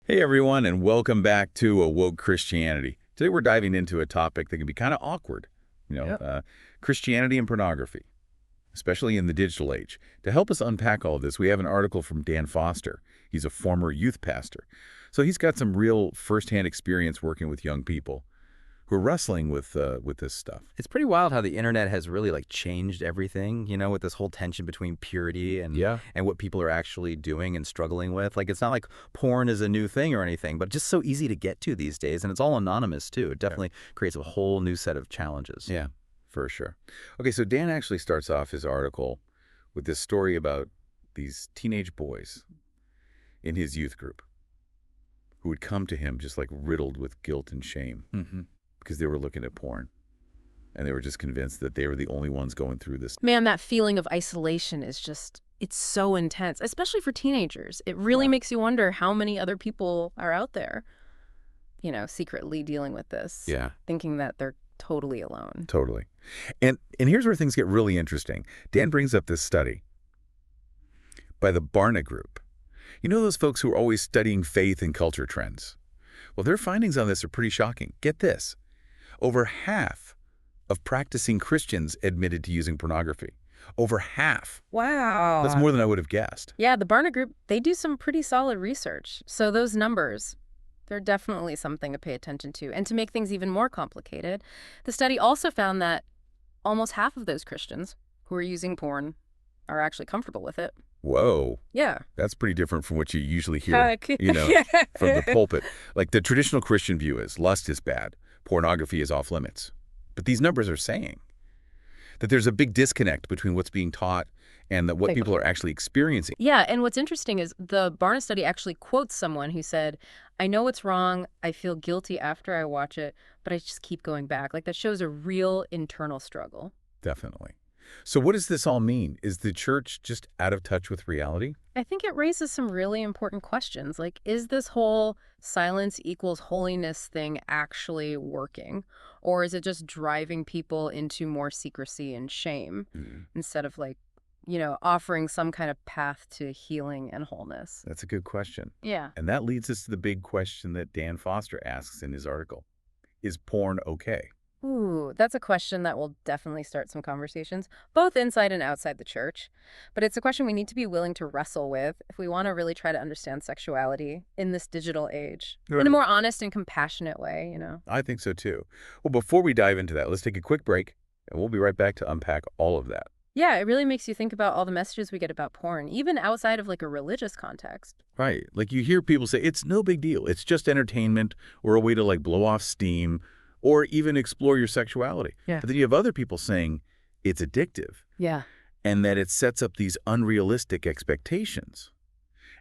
Hey everyone, and welcome back to AWoke Christianity. Today we're diving into a topic that can be kind of awkward, Yep. Christianity and pornography, especially in the digital age. To help us unpack all of this, we have an article from Dan Foster. He's a former youth pastor. So he's got some real firsthand experience working with young people who are wrestling with this stuff. It's pretty wild how the internet has really changed everything, with this whole tension between purity Yeah, and what people are actually doing and struggling with. It's not like porn is a new thing or anything, but just so easy to get to these days, and it's all anonymous too. It definitely creates a whole new set of challenges. yeah, for sure. Okay, so Dan actually starts off his article with this story about these teenage boys in his youth group who would come to him just like riddled with guilt and shame Mm-hmm. because they were looking at porn and they were just convinced that they were the only ones going through this. Man, that feeling of isolation is it's so intense, especially for teenagers. It really Wow. makes you wonder how many other people are out there, secretly dealing with this, Yeah, thinking that they're totally alone. totally. And here's where things get really interesting. Dan brings up this study by the Barna Group. You know those folks who are always studying faith and culture trends? Well, their findings on this are pretty shocking. Get this. Over half of practicing Christians admitted to using pornography. Over half. Wow. That's more than I would have guessed. Yeah, the Barna Group, they do some pretty solid research. So those numbers, they're definitely something to pay attention to. And to make things even more complicated, the study also found that almost half of those Christians who are using porn are actually comfortable with it. Whoa. Yeah. That's pretty different from what you usually hear, Heck. from the pulpit. Like the traditional Christian view is lust is bad, pornography is off limits. But these numbers are saying that there's a big disconnect between what's being taught and that what Like- people are actually experiencing. Yeah, and what's interesting is the Barna study actually quotes someone who said, "I know it's wrong, I feel guilty after I watch it, but I just keep going back." Like that shows a real internal struggle. Definitely. So what does this all mean? Is the church just out of touch with reality? I think it raises some really important questions. Like, is this whole silence equals holiness thing actually working? Or is it just driving people into more secrecy and shame instead of offering some kind of path to healing and wholeness? That's a good question. Yeah. And that leads us to the big question that Dan Foster asks in his article. Is porn okay? Ooh, that's a question that will definitely start some conversations, both inside and outside the church. But it's a question we need to be willing to wrestle with if we want to really try to understand sexuality in this digital age in a more honest and compassionate way. I think so too. Well, before we dive into that, let's take a quick break and we'll be right back to unpack all of that. Yeah, it really makes you think about all the messages we get about porn, even outside of a religious context. Right. Like you hear people say, it's no big deal. It's just entertainment or a way to blow off steam or even explore your sexuality. Yeah. But then you have other people saying it's addictive Yeah. and that it sets up these unrealistic expectations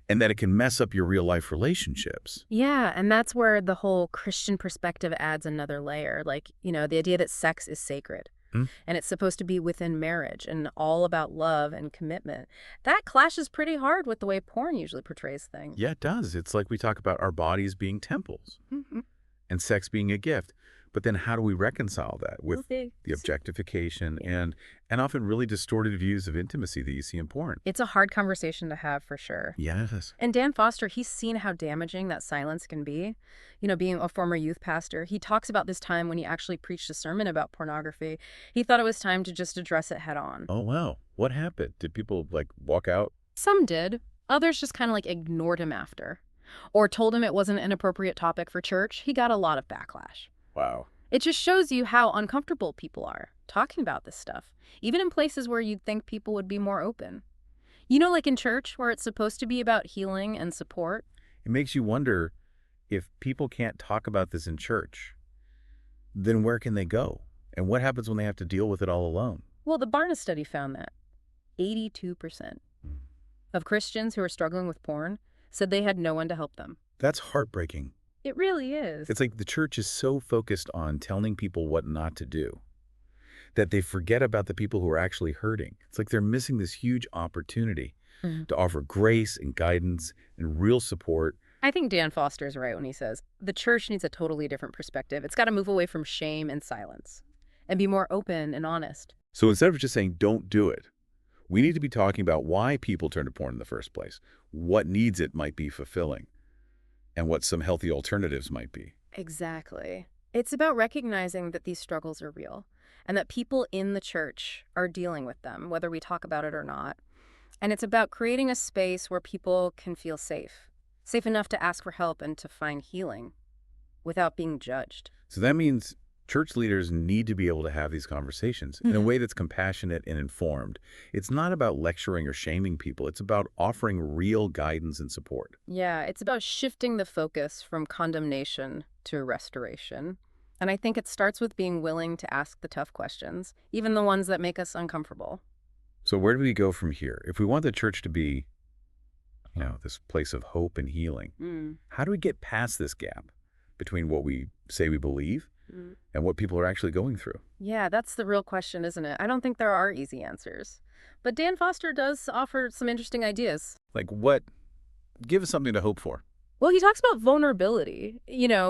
and that it can mess up your real life relationships. Yeah, and that's where the whole Christian perspective adds another layer. The idea that sex is sacred. Hmm. And it's supposed to be within marriage and all about love and commitment. That clashes pretty hard with the way porn usually portrays things. Yeah, it does. It's like we talk about our bodies being temples Mm-hmm. and sex being a gift. But then how do we reconcile that with Okay. the objectification and often really distorted views of intimacy that you see in porn? It's a hard conversation to have for sure. Yes. And Dan Foster, he's seen how damaging that silence can be. Being a former youth pastor, he talks about this time when he actually preached a sermon about pornography. He thought it was time to just address it head on. Oh, wow. What happened? Did people walk out? Some did. Others just kind of ignored him after. Or told him it wasn't an appropriate topic for church. He got a lot of backlash. Wow. It just shows you how uncomfortable people are talking about this stuff, even in places where you'd think people would be more open. Like in church, where it's supposed to be about healing and support. It makes you wonder if people can't talk about this in church, then where can they go? And what happens when they have to deal with it all alone? Well, the Barna study found that 82% of Christians who are struggling with porn said they had no one to help them. That's heartbreaking. It really is. It's like the church is so focused on telling people what not to do that they forget about the people who are actually hurting. It's like they're missing this huge opportunity to offer grace and guidance and real support. I think Dan Foster is right when he says the church needs a totally different perspective. It's got to move away from shame and silence and be more open and honest. So instead of just saying, don't do it, we need to be talking about why people turn to porn in the first place, what needs it might be fulfilling, and what some healthy alternatives might be. Exactly. It's about recognizing that these struggles are real and that people in the church are dealing with them, whether we talk about it or not. And it's about creating a space where people can feel safe, safe enough to ask for help and to find healing without being judged. So that means church leaders need to be able to have these conversations in a way that's compassionate and informed. It's not about lecturing or shaming people. It's about offering real guidance and support. Yeah, it's about shifting the focus from condemnation to restoration. And I think it starts with being willing to ask the tough questions, even the ones that make us uncomfortable. So where do we go from here? If we want the church to be, this place of hope and healing, how do we get past this gap between what we say we believe and what people are actually going through? Yeah, that's the real question, isn't it? I don't think there are easy answers. But Dan Foster does offer some interesting ideas. Like what? Give us something to hope for. Well, he talks about vulnerability,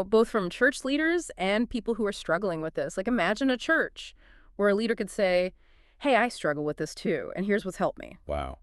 both from church leaders and people who are struggling with this. Like, imagine a church where a leader could say, hey, I struggle with this too, and here's what's helped me. Wow.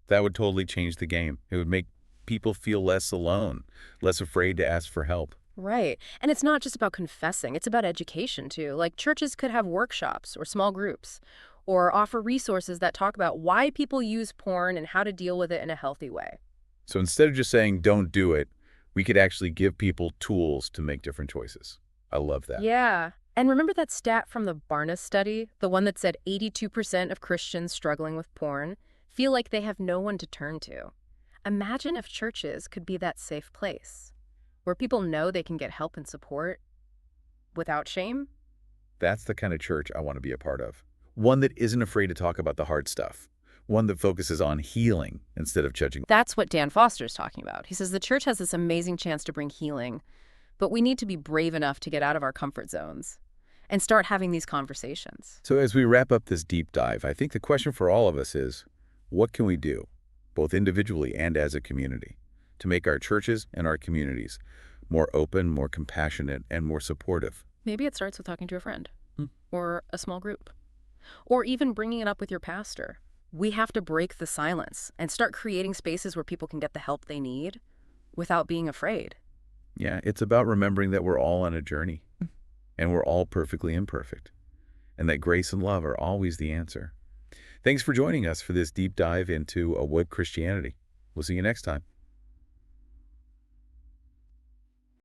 That would totally change the game. It would make people feel less alone, less afraid to ask for help. Right. And it's not just about confessing. It's about education, too. Like, churches could have workshops or small groups or offer resources that talk about why people use porn and how to deal with it in a healthy way. So instead of just saying, don't do it, we could actually give people tools to make different choices. I love that. Yeah. And remember that stat from the Barna study, the one that said 82% of Christians struggling with porn feel like they have no one to turn to? Imagine if churches could be that safe place where people know they can get help and support without shame. That's the kind of church I want to be a part of. One that isn't afraid to talk about the hard stuff. One that focuses on healing instead of judging. That's what Dan Foster's talking about. He says the church has this amazing chance to bring healing, but we need to be brave enough to get out of our comfort zones and start having these conversations. So as we wrap up this deep dive, I think the question for all of us is, what can we do, both individually and as a community, to make our churches and our communities more open, more compassionate, and more supportive? Maybe it starts with talking to a friend or a small group, or even bringing it up with your pastor. We have to break the silence and start creating spaces where people can get the help they need without being afraid. Yeah, it's about remembering that we're all on a journey and we're all perfectly imperfect and that grace and love are always the answer. Thanks for joining us for this deep dive into AWoke Christianity. We'll see you next time.